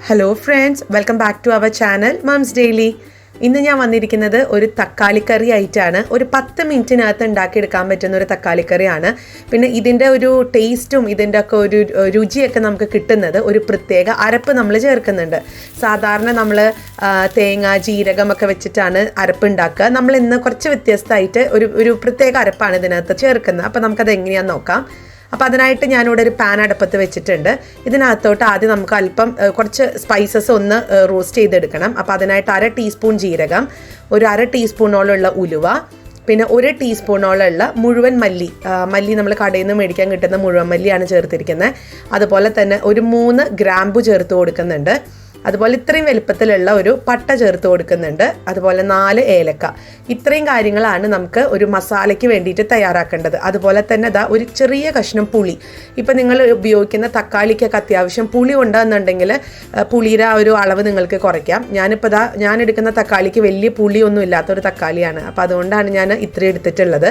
Hello friends, welcome back to our channel Mums Daily. ഇന്ന് ഞാൻ വന്നിരിക്കുന്നത് ഒരു തക്കാളിക്കറി ആയിട്ടാണ്. ഒരു 10 മിനിറ്റിനകത്ത് ഉണ്ടാക്കിയെടുക്കാൻ പറ്റുന്ന ഒരു തക്കാളിക്കറിയാണ്. പിന്നെ ഇതിൻ്റെ ഒരു ടേസ്റ്റും ഇതിൻ്റെ ഒക്കെ ഒരു രുചിയൊക്കെ നമുക്ക് കിട്ടുന്നത് ഒരു പ്രത്യേക അരപ്പ് നമ്മൾ ചേർക്കുന്നുണ്ട്. സാധാരണ നമ്മൾ തേങ്ങ ജീരകം ഒക്കെ വെച്ചിട്ടാണ് അരപ്പ് ഉണ്ടാക്കുക. നമ്മൾ ഇന്ന് കുറച്ച് വ്യത്യസ്തമായിട്ട് ഒരു പ്രത്യേക അരപ്പാണ് ഇതിനകത്ത് ചേർക്കുന്നത്. അപ്പോൾ നമുക്കത് എങ്ങനെയാണെന്ന് നോക്കാം. അപ്പോൾ അതിനായിട്ട് ഞാനിവിടെ ഒരു പാൻ അടുപ്പത്ത് വെച്ചിട്ടുണ്ട്. ഇതിനകത്തോട്ട് ആദ്യം നമുക്ക് അല്പം കുറച്ച് സ്പൈസസ് ഒന്ന് റോസ്റ്റ് ചെയ്തെടുക്കണം. അപ്പോൾ അതിനായിട്ട് 1/2 ടീസ്പൂൺ ജീരകം, ഒരു 1/2 ടീസ്പൂണോളമുള്ള ഉലുവ, പിന്നെ 1 ടീസ്പൂണോളമുള്ള മുഴുവൻ മല്ലി നമ്മൾ കടയിൽ നിന്ന് മേടിക്കാൻ കിട്ടുന്ന മുഴുവൻ മല്ലിയാണ് ചേർത്തിരിക്കുന്നത്. അതുപോലെ തന്നെ ഒരു 3 ഗ്രാമ്പു ചേർത്ത് കൊടുക്കുന്നുണ്ട്. അതുപോലെ ഇത്രയും വലുപ്പത്തിലുള്ള ഒരു പട്ട ചേർത്ത് കൊടുക്കുന്നുണ്ട്. അതുപോലെ 4 ഏലക്ക. ഇത്രയും കാര്യങ്ങളാണ് നമുക്ക് ഒരു മസാലയ്ക്ക് വേണ്ടിയിട്ട് തയ്യാറാക്കേണ്ടത്. അതുപോലെ തന്നെ ഒരു ചെറിയ കഷ്ണം പുളി. ഇപ്പം നിങ്ങൾ ഉപയോഗിക്കുന്ന തക്കാളിക്കൊക്കെ അത്യാവശ്യം പുളി ഉണ്ടെന്നുണ്ടെങ്കിൽ പുളിയുടെ ഒരു അളവ് നിങ്ങൾക്ക് കുറയ്ക്കാം. ഞാൻ എടുക്കുന്ന തക്കാളിക്ക് വലിയ പുളിയൊന്നും ഇല്ലാത്തൊരു തക്കാളിയാണ്. അപ്പോൾ അതുകൊണ്ടാണ് ഞാൻ ഇത്രയും എടുത്തിട്ടുള്ളത്.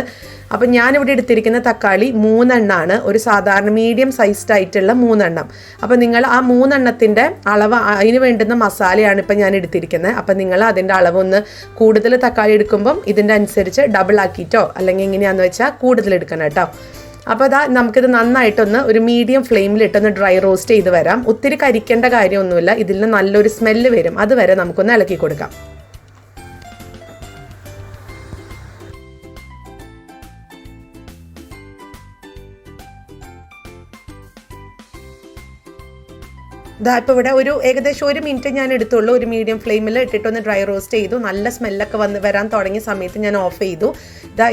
അപ്പം ഞാനിവിടെ എടുത്തിരിക്കുന്ന തക്കാളി 3 എണ്ണമാണ്. ഒരു സാധാരണ മീഡിയം സൈസ്ഡ് ആയിട്ടുള്ള 3 എണ്ണം. അപ്പോൾ നിങ്ങൾ ആ 3 എണ്ണത്തിൻ്റെ അളവ് അതിന് വേണ്ടുന്ന മസാലയാണ് ഇപ്പം ഞാൻ എടുത്തിരിക്കുന്നത്. അപ്പം നിങ്ങൾ അതിൻ്റെ അളവൊന്ന് കൂടുതൽ തക്കാളി എടുക്കുമ്പം ഇതിൻ്റെ അനുസരിച്ച് ഡബിൾ ആക്കിയിട്ടോ അല്ലെങ്കിൽ എങ്ങനെയാണെന്ന് വെച്ചാൽ കൂടുതൽ എടുക്കണം കേട്ടോ. അപ്പോൾ നമുക്കിത് നന്നായിട്ടൊന്ന് ഒരു മീഡിയം ഫ്ലെയിമിലിട്ടൊന്ന് ഡ്രൈ റോസ്റ്റ് ചെയ്ത് വരാം. ഒത്തിരി കരിക്കേണ്ട കാര്യമൊന്നുമില്ല. ഇതിൽ നിന്ന് നല്ലൊരു സ്മെല്ല് വരും. അതുവരെ നമുക്കൊന്ന് ഇളക്കി കൊടുക്കാം. ഇപ്പോൾ ഇവിടെ ഏകദേശം 1 മിനിറ്റ് ഞാൻ എടുത്തുള്ളൂ. ഒരു മീഡിയം ഫ്ലെയിമിൽ ഇട്ടിട്ടൊന്ന് ഡ്രൈ റോസ്റ്റ് ചെയ്തു. നല്ല സ്മെല്ലൊക്കെ വരാൻ തുടങ്ങിയ സമയത്ത് ഞാൻ ഓഫ് ചെയ്തു.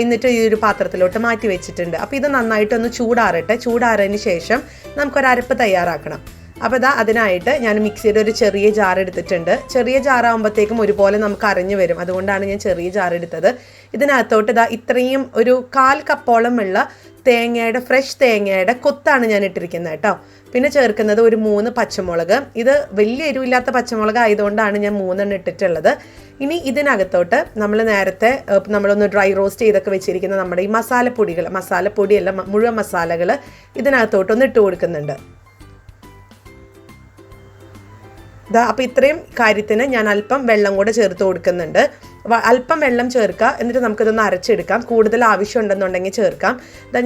എന്നിട്ട് ഈ ഒരു പാത്രത്തിലോട്ട് മാറ്റി വെച്ചിട്ടുണ്ട്. അപ്പോൾ ഇത് നന്നായിട്ടൊന്ന് ചൂടാറട്ടെ. ചൂടാറിയതിന് ശേഷം നമുക്കൊരു അരപ്പ് തയ്യാറാക്കണം. അപ്പോൾ അതിനായിട്ട് ഞാൻ മിക്സിയുടെ ഒരു ചെറിയ ജാർ എടുത്തിട്ടുണ്ട്. ചെറിയ ജാറാകുമ്പോഴത്തേക്കും ഒരുപോലെ നമുക്ക് അരഞ്ഞു വരും. അതുകൊണ്ടാണ് ഞാൻ ചെറിയ ജാർ എടുത്തത്. ഇതിനകത്തോട്ട് ഇത്രയും ഒരു 1/4 കപ്പോളം ഉള്ള ഫ്രഷ് തേങ്ങയുടെ കൊത്താണ് ഞാൻ ഇട്ടിരിക്കുന്നത് കേട്ടോ. പിന്നെ ചേർക്കുന്നത് ഒരു 3 പച്ചമുളക്. ഇത് വലിയ എരിവില്ലാത്ത പച്ചമുളക് ആയതുകൊണ്ടാണ് ഞാൻ 3 എണ്ണം ഇട്ടിട്ടുള്ളത്. ഇനി ഇതിനകത്തോട്ട് നമ്മൾ നേരത്തെ നമ്മളൊന്ന് ഡ്രൈ റോസ്റ്റ് ചെയ്തൊക്കെ വെച്ചിരിക്കുന്ന നമ്മുടെ ഈ മസാലപ്പൊടിയല്ല മുഴുവൻ മസാലകൾ ഇതിനകത്തോട്ടൊന്ന് ഇട്ട് കൊടുക്കുന്നുണ്ട്. അപ്പോൾ ഇത്രയും കാര്യത്തിന് ഞാൻ അല്പം വെള്ളം കൂടെ ചേർത്ത് കൊടുക്കുന്നുണ്ട്. അല്പം വെള്ളം ചേർക്കുക. എന്നിട്ട് നമുക്കിതൊന്ന് അരച്ചെടുക്കാം. കൂടുതൽ ആവശ്യം ഉണ്ടെന്നുണ്ടെങ്കിൽ ചേർക്കാം.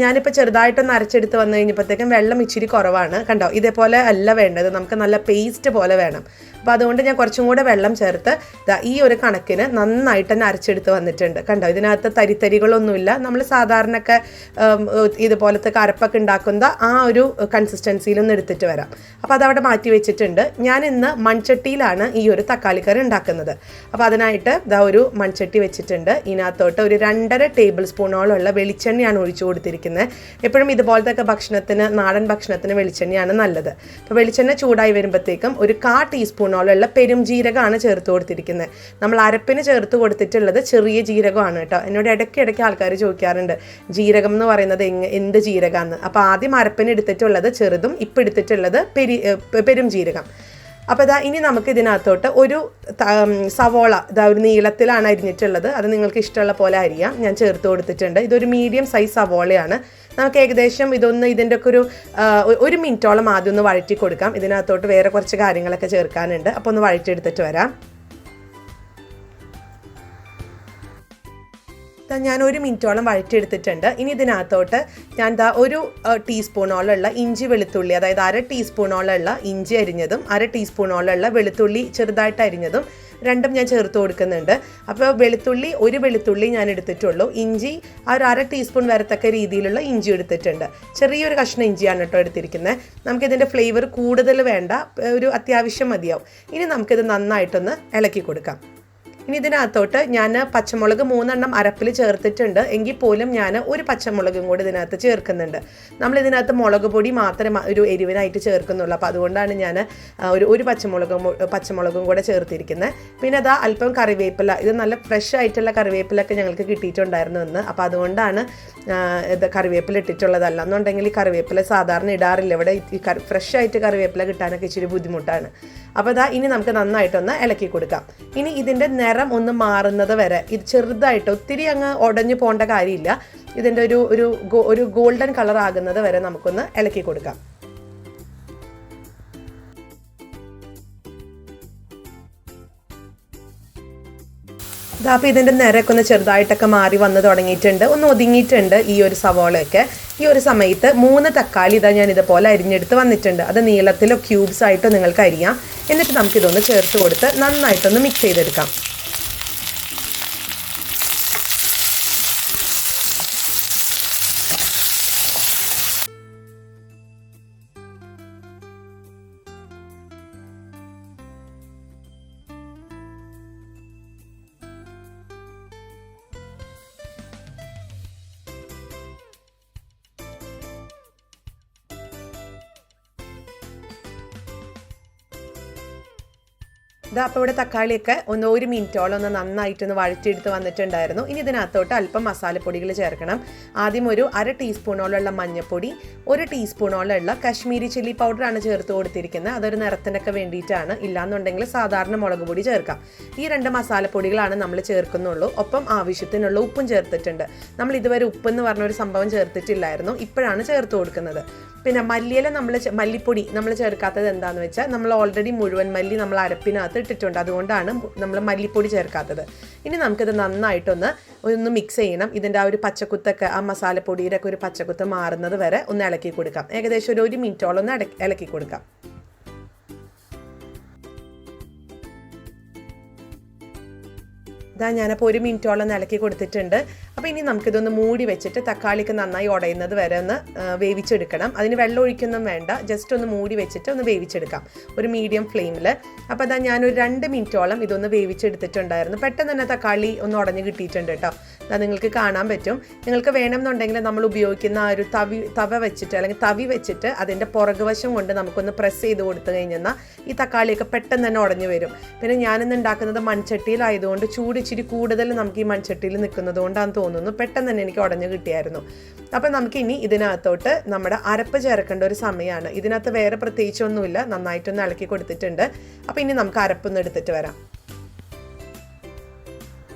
ഞാനിപ്പോൾ ചെറുതായിട്ടൊന്ന് അരച്ചെടുത്ത് വന്നു കഴിഞ്ഞപ്പോഴത്തേക്കും വെള്ളം ഇച്ചിരി കുറവാണ്. കണ്ടോ, ഇതേപോലെ അല്ല വേണ്ടത്. നമുക്ക് നല്ല പേസ്റ്റ് പോലെ വേണം. അപ്പോൾ അതുകൊണ്ട് ഞാൻ കുറച്ചും കൂടെ വെള്ളം ചേർത്ത് ഈ ഒരു കണക്കിന് നന്നായിട്ട് തന്നെ അരച്ചെടുത്ത് വന്നിട്ടുണ്ട്. കണ്ടോ, ഇതിനകത്ത് തരിതരികളൊന്നുമില്ല. നമ്മൾ സാധാരണയൊക്കെ ഇതുപോലത്തെ അരപ്പൊക്കെ ഉണ്ടാക്കുന്ന ആ ഒരു കൺസിസ്റ്റൻസിയിലൊന്ന് എടുത്തിട്ട് വരാം. അപ്പോൾ അതവിടെ മാറ്റി വെച്ചിട്ടുണ്ട്. ഞാൻ ഇന്ന് മൺചട്ടിയിലാണ് ഈ ഒരു തക്കാളിക്കറി ഉണ്ടാക്കുന്നത്. അപ്പോൾ അതിനായിട്ട് ഒരു മൺചട്ടി വെച്ചിട്ടുണ്ട്. ഇതിനകത്തോട്ട് ഒരു 2.5 ടേബിൾ സ്പൂണോളമുള്ള വെളിച്ചെണ്ണയാണ് ഒഴിച്ചു കൊടുത്തിരിക്കുന്നത്. എപ്പോഴും ഇതുപോലത്തെ നാടൻ ഭക്ഷണത്തിന് വെളിച്ചെണ്ണയാണ് നല്ലത്. അപ്പോൾ വെളിച്ചെണ്ണ ചൂടായി വരുമ്പോഴത്തേക്കും ഒരു 1/4 ടീസ്പൂണോളമുള്ള പെരുംജീരകമാണ് ചേർത്ത് കൊടുത്തിരിക്കുന്നത്. നമ്മൾ അരപ്പിന് ചേർത്ത് കൊടുത്തിട്ടുള്ളത് ചെറിയ ജീരകമാണ് കേട്ടോ. എന്നോട് ഇടയ്ക്കിടയ്ക്ക് ആൾക്കാർ ചോദിക്കാറുണ്ട് ജീരകം എന്ന് പറയുന്നത് എന്ത് ജീരകമാണെന്ന്. അപ്പോൾ ആദ്യം അരപ്പിന് എടുത്തിട്ടുള്ളത് ചെറുതും ഇപ്പം എടുത്തിട്ടുള്ളത് പെരുംജീരകം. അപ്പോൾ ഇനി നമുക്ക് ഇതിനകത്തോട്ട് ഒരു സവോള ഒരു നീളത്തിലാണ് അരിഞ്ഞിട്ടുള്ളത്. അത് നിങ്ങൾക്ക് ഇഷ്ടമുള്ള പോലെ അരിയാം. ഞാൻ ചേർത്ത് കൊടുത്തിട്ടുണ്ട്. ഇതൊരു മീഡിയം സൈസ് സവോളയാണ്. നമുക്ക് ഏകദേശം ഇതിൻ്റെ ഒക്കെ ഒരു മിനിറ്റോളം ആദ്യം ഒന്ന് വഴറ്റി കൊടുക്കാം. ഇതിനകത്തോട്ട് വേറെ കുറച്ച് കാര്യങ്ങളൊക്കെ ചേർക്കാനുണ്ട്. അപ്പോൾ ഒന്ന് വഴറ്റിയെടുത്തിട്ട് വരാം. ഞാൻ 1 മിനിറ്റോളം വഴറ്റിയെടുത്തിട്ടുണ്ട്. ഇനി ഇതിനകത്തോട്ട് ഞാൻ ഒരു ടീസ്പൂണോളമുള്ള ഇഞ്ചി വെളുത്തുള്ളി, അതായത് 1/2 ടീസ്പൂണോളമുള്ള ഇഞ്ചി അരിഞ്ഞതും 1/2 ടീസ്പൂണോളമുള്ള വെളുത്തുള്ളി ചെറുതായിട്ട് അരിഞ്ഞതും രണ്ടും ഞാൻ ചേർത്ത് കൊടുക്കുന്നുണ്ട്. അപ്പോൾ ഒരു വെളുത്തുള്ളി ഞാൻ എടുത്തിട്ടുള്ളൂ. ഇഞ്ചി ഒരു 1/2 ടീസ്പൂൺ വരത്തക്ക രീതിയിലുള്ള ഇഞ്ചി എടുത്തിട്ടുണ്ട്. ചെറിയൊരു കഷ്ണം ഇഞ്ചിയാണ് കേട്ടോ എടുത്തിരിക്കുന്നത്. നമുക്കിതിൻ്റെ ഫ്ലേവർ കൂടുതൽ വേണ്ട, ഒരു അത്യാവശ്യം മതിയാവും. ഇനി നമുക്കിത് നന്നായിട്ടൊന്ന് ഇളക്കി കൊടുക്കാം. ഇനി ഇതിനകത്തോട്ട് ഞാൻ പച്ചമുളക് 3 എണ്ണം അരപ്പിൽ ചേർത്തിട്ടുണ്ട്. എങ്കിൽ പോലും ഞാൻ ഒരു പച്ചമുളകും കൂടി ഇതിനകത്ത് ചേർക്കുന്നുണ്ട്. നമ്മളിതിനകത്ത് മുളക് പൊടി മാത്രമേ ഒരു എരിവിനായിട്ട് ചേർക്കുന്നുള്ളൂ. അപ്പോൾ അതുകൊണ്ടാണ് ഞാൻ ഒരു പച്ചമുളകും കൂടെ ചേർത്തിരിക്കുന്നത്. പിന്നെ അല്പം കറിവേപ്പില. ഇത് നല്ല ഫ്രഷ് ആയിട്ടുള്ള കറിവേപ്പിലൊക്കെ ഞങ്ങൾക്ക് കിട്ടിയിട്ടുണ്ടായിരുന്നു ഇന്ന്. അപ്പോൾ അതുകൊണ്ടാണ് കറിവേപ്പില ഇട്ടിട്ടുള്ളതല്ല. എന്നുണ്ടെങ്കിൽ ഈ കറിവേപ്പില സാധാരണ ഇടാറില്ല. ഇവിടെ ഫ്രഷ് ആയിട്ട് കറിവേപ്പില കിട്ടാനൊക്കെ ഇച്ചിരി ബുദ്ധിമുട്ടാണ്. അപ്പോൾ ഇനി നമുക്ക് നന്നായിട്ടൊന്ന് ഇളക്കി കൊടുക്കാം. ഇനി ഇതിൻ്റെ നിറം ഒന്ന് മാറുന്നത് വരെ ഇത് ചെറുതായിട്ട്, ഒത്തിരി അങ്ങ് ഉടഞ്ഞു പോകേണ്ട കാര്യമില്ല. ഇതിൻ്റെ ഒരു ഗോൾഡൻ കളർ ആകുന്നത് വരെ നമുക്കൊന്ന് ഇളക്കി കൊടുക്കാം. ഇതാ അപ്പോൾ ഇതിൻ്റെ നിരക്കൊന്ന് ഒന്ന് ചെറുതായിട്ടൊക്കെ മാറി വന്ന് തുടങ്ങിയിട്ടുണ്ട്, ഒന്ന് ഒതുങ്ങിയിട്ടുണ്ട് ഈ ഒരു സവോളയൊക്കെ. ഈ ഒരു സമയത്ത് 3 തക്കാളി ഇതാ ഞാൻ ഇതുപോലെ അരിഞ്ഞെടുത്ത് വന്നിട്ടുണ്ട്. അത് നീളത്തിലോ ക്യൂബ്സ് ആയിട്ടോ നിങ്ങൾക്ക് അരിയാം. എന്നിട്ട് നമുക്കിതൊന്ന് ചേർത്ത് കൊടുത്ത് നന്നായിട്ടൊന്ന് മിക്സ് ചെയ്തെടുക്കാം. ഇതാ അപ്പോൾ ഇവിടെ തക്കാളിയൊക്കെ 1 മിനിറ്റോളം ഒന്ന് നന്നായിട്ടൊന്ന് വഴറ്റിയെടുത്ത് വന്നിട്ടുണ്ടായിരുന്നു. ഇനി ഇതിനകത്തോട്ട് അല്പം മസാലപ്പൊടികൾ ചേർക്കണം. ആദ്യം ഒരു 1/2 ടീസ്പൂണോളമുള്ള മഞ്ഞൾപ്പൊടി, 1 ടീസ്പൂണോളമുള്ള കാശ്മീരി ചില്ലി പൗഡറാണ് ചേർത്ത് കൊടുത്തിരിക്കുന്നത്. അതൊരു നിറത്തിനൊക്കെ വേണ്ടിയിട്ടാണ്. ഇല്ലാന്നുണ്ടെങ്കിൽ സാധാരണ മുളക് പൊടി ചേർക്കാം. ഈ 2 മസാലപ്പൊടികളാണ് നമ്മൾ ചേർക്കുന്നുള്ളൂ. ഒപ്പം ആവശ്യത്തിനുള്ള ഉപ്പും ചേർത്തിട്ടുണ്ട്. നമ്മൾ ഇതുവരെ ഉപ്പെന്ന് പറഞ്ഞൊരു സംഭവം ചേർത്തിട്ടില്ലായിരുന്നു, ഇപ്പോഴാണ് ചേർത്ത് കൊടുക്കുന്നത്. പിന്നെ മല്ലിയില മല്ലിപ്പൊടി നമ്മൾ ചേർക്കാത്തത് എന്താണെന്ന് വെച്ചാൽ നമ്മൾ ഓൾറെഡി മുഴുവൻ മല്ലി നമ്മൾ അരപ്പിനകത്ത് ഇട്ടിട്ടുണ്ട്, അതുകൊണ്ടാണ് നമ്മൾ മല്ലിപ്പൊടി ചേർക്കാത്തത്. ഇനി നമുക്കിത് നന്നായിട്ടൊന്ന് മിക്സ് ചെയ്യണം. ഇതിൻ്റെ ആ ഒരു പച്ചക്കുത്തൊക്കെ, ആ മസാലപ്പൊടിയുടെ ഒക്കെ ഒരു പച്ചക്കുത്ത് മാറുന്നത് വരെ ഒന്ന് ഇളക്കി കൊടുക്കാം. ഏകദേശം ഒരു 1 മിനിറ്റോളം ഒന്ന് ഇളക്കി കൊടുക്കാം. ഇതാ ഞാനപ്പോൾ 1 മിനിറ്റോളം ഇളക്കി കൊടുത്തിട്ടുണ്ട്. അപ്പോൾ ഇനി നമുക്കിതൊന്ന് മൂടി വെച്ചിട്ട് തക്കാളിക്ക് നന്നായി ഉടയുന്നത് വരെ ഒന്ന് വേവിച്ചെടുക്കണം. അതിന് വെള്ളം ഒഴിക്കൊന്നും വേണ്ട, ജസ്റ്റ് ഒന്ന് മൂടി വെച്ചിട്ട് ഒന്ന് വേവിച്ചെടുക്കാം ഒരു മീഡിയം ഫ്ലെയിമിൽ. അപ്പോൾ അതാ ഞാനൊരു 2 മിനിറ്റോളം ഇതൊന്ന് വേവിച്ചെടുത്തിട്ടുണ്ടായിരുന്നു. പെട്ടെന്ന് തന്നെ തക്കാളി ഒന്ന് ഉടഞ്ഞ് കിട്ടിയിട്ടുണ്ട് കേട്ടോ. അത് നിങ്ങൾക്ക് കാണാൻ പറ്റും. നിങ്ങൾക്ക് വേണമെന്നുണ്ടെങ്കിൽ നമ്മൾ ഉപയോഗിക്കുന്ന ആ ഒരു തവ വെച്ചിട്ട് അല്ലെങ്കിൽ തവി വെച്ചിട്ട് അതിൻ്റെ പുറകുവശം കൊണ്ട് നമുക്കൊന്ന് പ്രസ് ചെയ്ത് കൊടുത്തു കഴിഞ്ഞാൽ ഈ തക്കാളിയൊക്കെ പെട്ടെന്ന് തന്നെ ഉടഞ്ഞു വരും. പിന്നെ ഞാനിന്ന് ഉണ്ടാക്കുന്നത് മൺചട്ടിയിലായതുകൊണ്ട് ചൂട് ഇച്ചിരി കൂടുതൽ നമുക്ക് ഈ മൺചട്ടിയിൽ നിൽക്കുന്നത് കൊണ്ടാണ് തോന്നുന്നു പെട്ടെന്ന് തന്നെ എനിക്ക് ഉടഞ്ഞു കിട്ടിയായിരുന്നു. അപ്പോൾ നമുക്കിനി ഇതിനകത്തോട്ട് നമ്മുടെ അരപ്പ് ചേർക്കേണ്ട ഒരു സമയമാണ്. ഇതിനകത്ത് വേറെ പ്രത്യേകിച്ചൊന്നുമില്ല, നന്നായിട്ടൊന്ന് ഇളക്കി കൊടുത്തിട്ടുണ്ട്. അപ്പോൾ ഇനി നമുക്ക് അരപ്പൊന്ന് എടുത്തിട്ട് വരാം.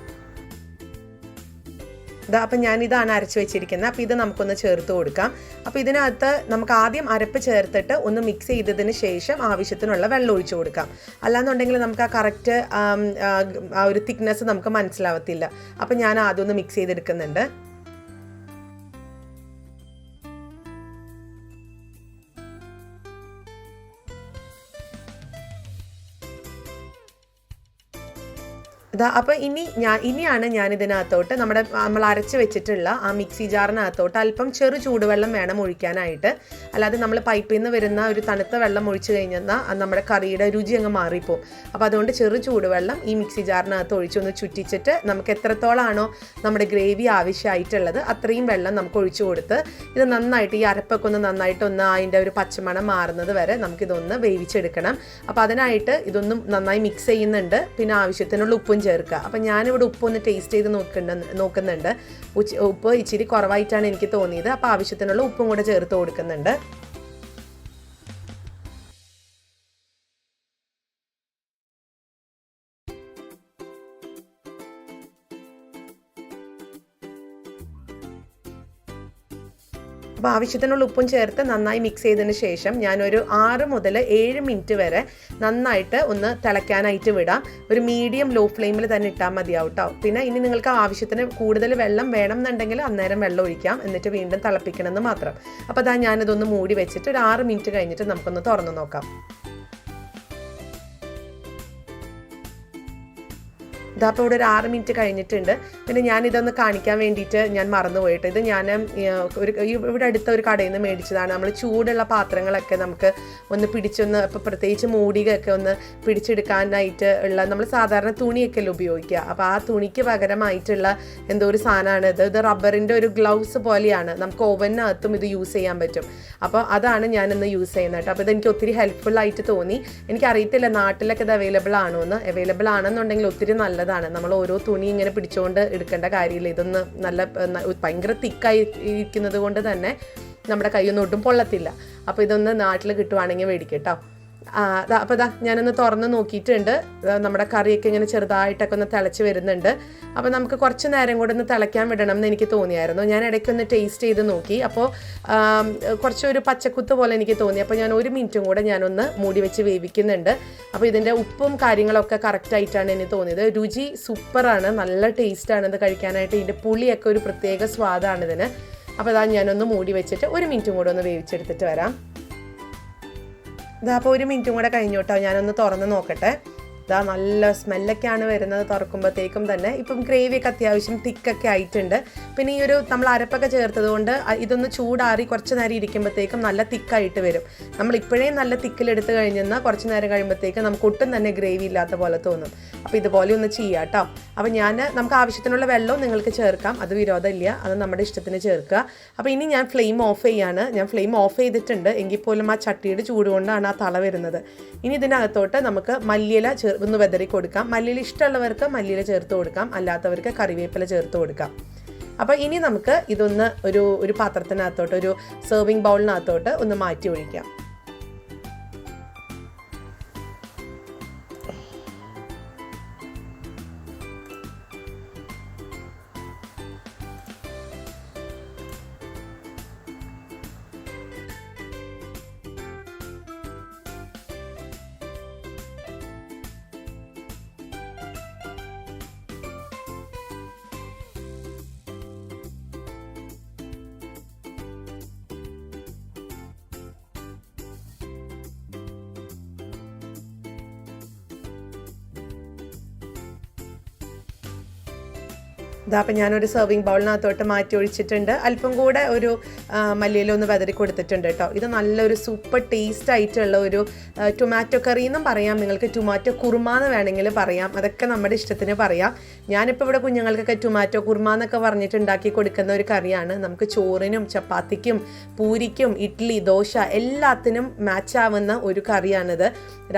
അപ്പം ഞാനിതാണ് അരച്ച് വെച്ചിരിക്കുന്നത്. അപ്പോൾ ഇത് നമുക്കൊന്ന് ചേർത്ത് കൊടുക്കാം. അപ്പോൾ ഇതിനകത്ത് നമുക്ക് ആദ്യം അരപ്പ് ചേർത്തിട്ട് ഒന്ന് മിക്സ് ചെയ്തതിന് ശേഷം ആവശ്യത്തിനുള്ള വെള്ളം ഒഴിച്ചു കൊടുക്കാം. അല്ലാന്നുണ്ടെങ്കിൽ നമുക്ക് ആ കറക്റ്റ് ആ ഒരു തിക്നെസ് നമുക്ക് മനസ്സിലാവത്തില്ല. അപ്പോൾ ഞാൻ ആദ്യം ഒന്ന് മിക്സ് ചെയ്തെടുക്കുന്നുണ്ട്. അപ്പോൾ ഇനിയാണ് ഞാനിതിനകത്തോട്ട് നമ്മൾ അരച്ച് വെച്ചിട്ടുള്ള ആ മിക്സി ജാറിനകത്തോട്ട് അല്പം ചെറു ചൂടുവെള്ളം വേണം ഒഴിക്കാനായിട്ട്. അല്ലാതെ നമ്മൾ പൈപ്പിൽ നിന്ന് വരുന്ന ഒരു തണുത്ത വെള്ളം ഒഴിച്ചു കഴിഞ്ഞാൽ നമ്മുടെ കറിയുടെ രുചി അങ്ങ് മാറിപ്പോവും. അപ്പോൾ അതുകൊണ്ട് ചെറു ചൂടുവെള്ളം ഈ മിക്സി ജാറിനകത്ത് ഒഴിച്ചൊന്ന് ചുറ്റിച്ചിട്ട് നമുക്ക് എത്രത്തോളാണോ നമ്മുടെ ഗ്രേവി ആവശ്യമായിട്ടുള്ളത് അത്രയും വെള്ളം നമുക്ക് ഒഴിച്ചു കൊടുത്ത് ഇത് നന്നായിട്ട് ഈ അരപ്പൊക്കെ ഒന്ന് നന്നായിട്ടൊന്ന് അതിൻ്റെ ഒരു പച്ചമണം മാറുന്നത് വരെ നമുക്കിതൊന്ന് വേവിച്ചെടുക്കണം. അപ്പോൾ അതിനായിട്ട് ഇതൊന്നും നന്നായി മിക്സ് ചെയ്യുന്നുണ്ട്. പിന്നെ ആവശ്യത്തിനുള്ള ഉപ്പും ചേർക്കുക. അപ്പം ഞാനിവിടെ ഉപ്പൊന്ന് ടേസ്റ്റ് ചെയ്ത് നോക്കുന്നുണ്ട്. ഉപ്പ് ഇച്ചിരി കുറവായിട്ടാണ് എനിക്ക് തോന്നിയത്. അപ്പോൾ ആവശ്യത്തിനുള്ള ഉപ്പും കൂടെ ചേർത്ത് കൊടുക്കുന്നുണ്ട്. അപ്പോൾ ആവശ്യത്തിനുള്ള ഉപ്പും ചേർത്ത് നന്നായി മിക്സ് ചെയ്തതിന് ശേഷം ഞാനൊരു 6 മുതൽ 7 മിനിറ്റ് വരെ നന്നായിട്ട് ഒന്ന് തിളയ്ക്കാനായിട്ട് വിടാം. ഒരു മീഡിയം ലോ ഫ്ലെയിമിൽ തന്നെ ഇട്ടാൽ മതിയാവും കേട്ടോ. പിന്നെ ഇനി നിങ്ങൾക്ക് ആവശ്യത്തിന് കൂടുതൽ വെള്ളം വേണം എന്നുണ്ടെങ്കിൽ അന്നേരം വെള്ളം ഒഴിക്കാം, എന്നിട്ട് വീണ്ടും തിളപ്പിക്കണമെന്ന് മാത്രം. അപ്പോൾ അതാ ഞാനിതൊന്ന് മൂടി വെച്ചിട്ട് ഒരു 6 മിനിറ്റ് കഴിഞ്ഞിട്ട് നമുക്കൊന്ന് തുറന്ന് നോക്കാം. ഇതപ്പോൾ ഇവിടെ ഒരു 6 മിനിറ്റ് കഴിഞ്ഞിട്ടുണ്ട്. പിന്നെ ഞാനിതൊന്ന് കാണിക്കാൻ വേണ്ടിയിട്ട് ഞാൻ മറന്നുപോയിട്ട് ഇത് ഞാൻ ഇവിടെ അടുത്ത ഒരു കടയിൽ നിന്ന് മേടിച്ചതാണ്. നമ്മൾ ചൂടുള്ള പാത്രങ്ങളൊക്കെ നമുക്ക് ഒന്ന് പിടിച്ചൊന്ന് ഇപ്പോൾ പ്രത്യേകിച്ച് മൂടികയൊക്കെ ഒന്ന് പിടിച്ചെടുക്കാനായിട്ട് ഉള്ള നമ്മൾ സാധാരണ തുണിയൊക്കെ അല്ലേ ഉപയോഗിക്കുക. അപ്പോൾ ആ തുണിക്ക് പകരമായിട്ടുള്ള എന്തോ ഒരു സാധനമാണ് ഇത് റബ്ബറിൻ്റെ ഒരു ഗ്ലൗസ് പോലെയാണ്. നമുക്ക് ഓവനകത്തും ഇത് യൂസ് ചെയ്യാൻ പറ്റും. അപ്പോൾ അതാണ് ഞാനിന്ന് യൂസ് ചെയ്യുന്നത് കേട്ടോ. അപ്പോൾ ഇതെനിക്ക് ഒത്തിരി ഹെൽപ്ഫുള്ളായിട്ട് തോന്നി. എനിക്കറിയത്തില്ല നാട്ടിലൊക്കെ ഇത് അവൈലബിൾ ആണെന്നുണ്ടെങ്കിൽ ഒത്തിരി നല്ലതാണ്. നമ്മൾ ഓരോ തുണി ഇങ്ങനെ പിടിച്ചുകൊണ്ട് എടുക്കേണ്ട കാര്യമില്ല. ഇതൊന്ന് ഭയങ്കര തിക്കായി ഇരിക്കുന്നത് കൊണ്ട് തന്നെ നമ്മുടെ കൈയൊന്നും ഒട്ടും പൊള്ളത്തില്ല. അപ്പോൾ ഇതൊന്ന് നാട്ടിൽ കിട്ടുവാണെങ്കിൽ മേടിക്കട്ടോ. അപ്പോൾ ഞാനൊന്ന് തുറന്ന് നോക്കിയിട്ടുണ്ട്. നമ്മുടെ കറിയൊക്കെ ഇങ്ങനെ ചെറുതായിട്ടൊക്കെ ഒന്ന് തിളച്ച് വരുന്നുണ്ട്. അപ്പോൾ നമുക്ക് കുറച്ച് നേരം കൂടെ ഒന്ന് തിളയ്ക്കാൻ വിടണം എന്ന് എനിക്ക് തോന്നിയായിരുന്നു. ഞാൻ ഇടയ്ക്കൊന്ന് ടേസ്റ്റ് ചെയ്ത് നോക്കി. അപ്പോൾ കുറച്ചൊരു പച്ചക്കുത്ത് പോലെ എനിക്ക് തോന്നി. അപ്പോൾ ഞാൻ 1 മിനിറ്റും കൂടെ ഞാനൊന്ന് മൂടി വെച്ച് വേവിക്കുന്നുണ്ട്. അപ്പോൾ ഇതിൻ്റെ ഉപ്പും കാര്യങ്ങളൊക്കെ കറക്റ്റായിട്ടാണ് എനിക്ക് തോന്നിയത്. രുചി സൂപ്പറാണ്, നല്ല ടേസ്റ്റാണ് ഇത് കഴിക്കാനായിട്ട്. ഇതിൻ്റെ പുളിയൊക്കെ ഒരു പ്രത്യേക സ്വാദാണ് ഇതിന്. അപ്പോൾ ഞാനൊന്ന് മൂടി വെച്ചിട്ട് 1 മിനിറ്റും കൂടെ ഒന്ന് വേവിച്ചെടുത്തിട്ട് വരാം. അപ്പോൾ 1 മിനിറ്റും കൂടെ കഴിഞ്ഞു കേട്ടോ. ഞാനൊന്ന് തുറന്ന് നോക്കട്ടെ. നല്ല സ്മെല്ലൊക്കെയാണ് വരുന്നത് തുറക്കുമ്പോഴത്തേക്കും തന്നെ. ഇപ്പം ഗ്രേവിയൊക്കെ അത്യാവശ്യം തിക്കൊക്കെ ആയിട്ടുണ്ട്. പിന്നെ ഈ ഒരു നമ്മൾ അരപ്പൊക്കെ ചേർത്തത് കൊണ്ട് ഇതൊന്ന് ചൂടാറി കുറച്ച് നേരം ഇരിക്കുമ്പോഴത്തേക്കും നല്ല തിക്കായിട്ട് വരും. നമ്മൾ ഇപ്പോഴേ നല്ല തിക്കിലെടുത്ത് കഴിഞ്ഞാൽ കുറച്ച് നേരം കഴിയുമ്പോഴത്തേക്കും നമുക്ക് ഒട്ടും തന്നെ ഗ്രേവി ഇല്ലാത്ത പോലെ തോന്നും. അപ്പോൾ ഇതുപോലെ ഒന്ന് ചെയ്യാം കേട്ടോ. അപ്പോൾ നമുക്ക് ആവശ്യത്തിനുള്ള വെള്ളവും നിങ്ങൾക്ക് ചേർക്കാം, അത് വിരോധമില്ല, അത് നമ്മുടെ ഇഷ്ടത്തിന് ചേർക്കുക. അപ്പോൾ ഇനി ഞാൻ ഫ്ലെയിം ഓഫ് ചെയ്യാണ്. ഞാൻ ഫ്ലെയിം ഓഫ് ചെയ്തിട്ടുണ്ട്, എങ്കിൽ പോലും ആ ചട്ടിയുടെ ചൂട് കൊണ്ടാണ് ആ തള വരുന്നത്. ഇനി ഇതിനകത്തോട്ട് നമുക്ക് മല്ലിയില ഒന്ന് വെതറി കൊടുക്കാം. മല്ലിയില ഇഷ്ടമുള്ളവർക്ക് മല്ലിയില ചേർത്ത് കൊടുക്കാം, അല്ലാത്തവർക്ക് കറിവേപ്പില ചേർത്ത് കൊടുക്കാം. അപ്പോൾ ഇനി നമുക്ക് ഇതൊന്ന് ഒരു പാത്രത്തിനകത്തോട്ട്, ഒരു സെർവിങ് ബൗളിനകത്തോട്ട് ഒന്ന് മാറ്റി ഒഴിക്കാം. അപ്പോൾ ഞാനൊരു സെർവിങ് ബൗളിനകത്തോട്ട് മാറ്റി ഒഴിച്ചിട്ടുണ്ട്. അല്പം കൂടെ ഒരു മല്ലിയില ഒന്ന് വെതറി കൊടുത്തിട്ടുണ്ട് കേട്ടോ. ഇത് നല്ലൊരു സൂപ്പർ ടേസ്റ്റ് ആയിട്ടുള്ള ഒരു ടൊമാറ്റോ കറി എന്നും പറയാം, നിങ്ങൾക്ക് ടൊമാറ്റോ കുറുമ എന്ന് വേണമെങ്കിൽ പറയാം, അതൊക്കെ നമ്മുടെ ഇഷ്ടത്തിന് പറയാം. ഞാനിപ്പോൾ ഇവിടെ കുഞ്ഞുങ്ങൾക്കൊക്കെ ടൊമാറ്റോ കുറുമ എന്നൊക്കെ പറഞ്ഞിട്ട് ഉണ്ടാക്കി കൊടുക്കുന്ന ഒരു കറിയാണ്. നമുക്ക് ചോറിനും ചപ്പാത്തിക്കും പൂരിക്കും ഇഡ്ഡലി ദോശ എല്ലാത്തിനും മാച്ച് ആവുന്ന ഒരു കറിയാണിത്.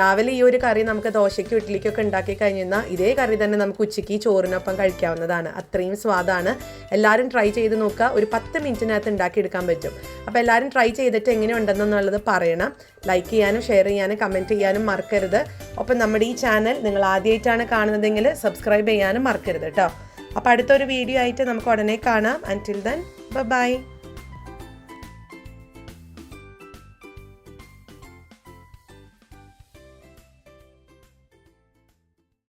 രാവിലെ ഈ ഒരു കറി നമുക്ക് ദോശയ്ക്കും ഇഡ്ഡലിക്കൊക്കെ ഉണ്ടാക്കി കഴിഞ്ഞാൽ ഇതേ കറി തന്നെ നമുക്ക് ഉച്ചയ്ക്ക് ചോറിനൊപ്പം കഴിക്കാവുന്നതാണ്. അത്രയും സ്വാദാണ്. എല്ലാവരും ട്രൈ ചെയ്ത് നോക്കുക. ഒരു 10 മിനിറ്റിനകത്ത് ഉണ്ടാക്കിയെടുക്കാൻ പറ്റും. അപ്പോൾ എല്ലാവരും ട്രൈ ചെയ്തിട്ട് എങ്ങനെയുണ്ടെന്നുള്ളത് പറയണം. ലൈക്ക് ചെയ്യാനും ഷെയർ ചെയ്യാനും കമൻറ്റ് ചെയ്യാനും മറക്കരുത്. ഒപ്പം നമ്മുടെ ഈ ചാനൽ നിങ്ങൾ ആദ്യമായിട്ടാണ് കാണുന്നതെങ്കിൽ സബ്സ്ക്രൈബ് ചെയ്യാനും മറക്കരുത് കേട്ടോ. അപ്പോൾ അടുത്തൊരു വീഡിയോ ആയിട്ട് നമുക്ക് ഉടനെ കാണാം. അൻറ്റിൽ ദെൻ ബൈ.